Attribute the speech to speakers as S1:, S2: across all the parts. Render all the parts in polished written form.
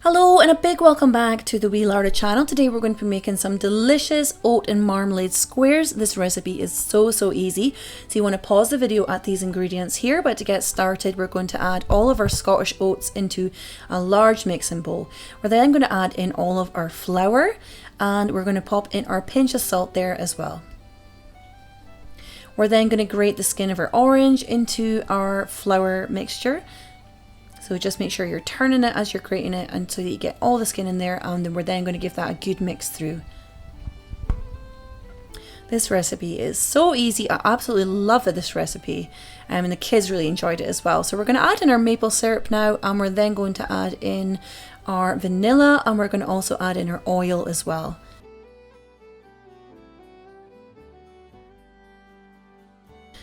S1: Hello and a big welcome back to the Wee Larder channel. Today we're going to be making some delicious oat and marmalade squares. This recipe is so easy. So you want to pause the video at these ingredients here, but to get started we're going to add all of our Scottish oats into a large mixing bowl. We're then going to add in all of our flour and we're going to pop in our pinch of salt there as well. We're then going to grate the skin of our orange into our flour mixture. So just make sure you're turning it as you're grating it until you get all the skin in there, and then we're then going to give that a good mix through. This recipe is so easy. I absolutely love this recipe, and the kids really enjoyed it as well. So we're going to add in our maple syrup now, and we're then going to add in our vanilla, and we're going to also add in our oil as well.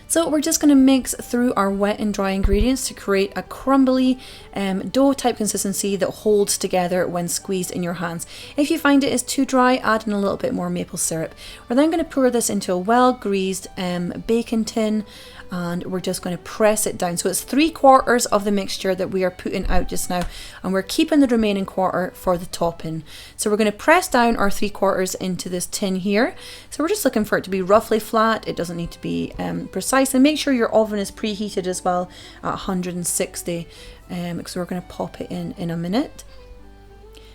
S1: So we're just going to mix through our wet and dry ingredients to create a crumbly dough type consistency that holds together when squeezed in your hands. If you find it is too dry, add in a little bit more maple syrup. We're then going to pour this into a well greased baking tin, and we're just going to press it down. So it's 3/4 of the mixture that we are putting out just now, and we're keeping the remaining quarter for the topping. So we're going to press down our 3/4 into this tin here. So we're just looking for it to be roughly flat. It doesn't need to be precise, and make sure your oven is preheated as well at 160 because we're going to pop it in a minute.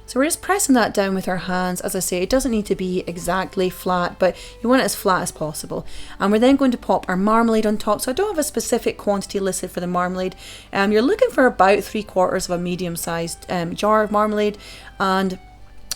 S1: So we're just pressing that down with our hands. As I say, it doesn't need to be exactly flat, but you want it as flat as possible. And we're then going to pop our marmalade on top. So I don't have a specific quantity listed for the marmalade. You're looking for about 3/4 of a medium-sized jar of marmalade, and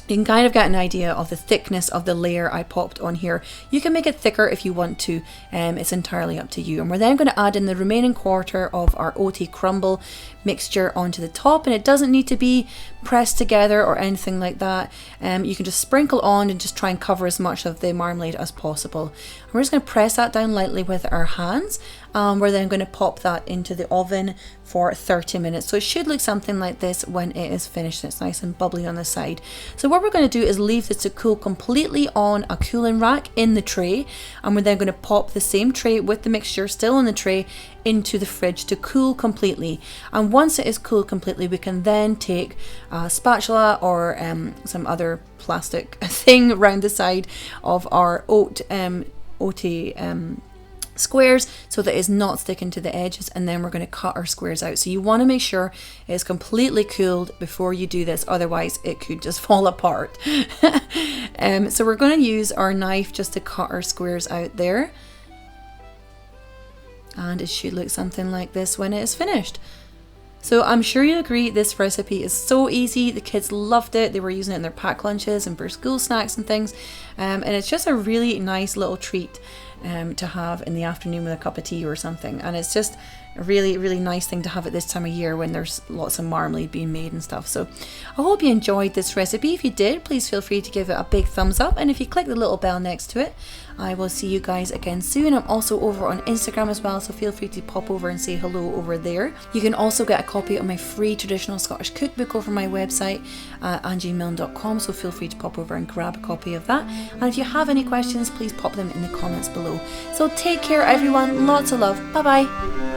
S1: you can kind of get an idea of the thickness of the layer I popped on here. You can make it thicker if you want to, it's entirely up to you. And we're then going to add in the remaining quarter of our oaty crumble mixture onto the top, and it doesn't need to be pressed together or anything like that. You can just sprinkle on and just try and cover as much of the marmalade as possible. And we're just going to press that down lightly with our hands. We're then going to pop that into the oven for 30 minutes. So it should look something like this when it is finished. It's nice and bubbly on the side. So what we're going to do is leave this to cool completely on a cooling rack in the tray, and we're then going to pop the same tray with the mixture still in the tray into the fridge to cool completely. And once it is cooled completely, we can then take a spatula or some other plastic thing around the side of our oaty squares so that it's not sticking to the edges, and then we're going to cut our squares out. So you want to make sure it's completely cooled before you do this, otherwise it could just fall apart. So we're going to use our knife just to cut our squares out there, and it should look something like this when it is finished. So I'm sure you agree this recipe is so easy. The kids loved it. They were using it in their packed lunches and for school snacks and things, and it's just a really nice little treat to have in the afternoon with a cup of tea or something. And it's just a really nice thing to have at this time of year when there's lots of marmalade being made and stuff. So I hope you enjoyed this recipe. If you did, please feel free to give it a big thumbs up, and if you click the little bell next to it, I will see you guys again soon. I'm also over on Instagram as well, so feel free to pop over and say hello over there. You can also get a copy of my free traditional Scottish cookbook over my website angiemilne.com, so feel free to pop over and grab a copy of that. And if you have any questions, please pop them in the comments below. So take care everyone, lots of love, bye bye.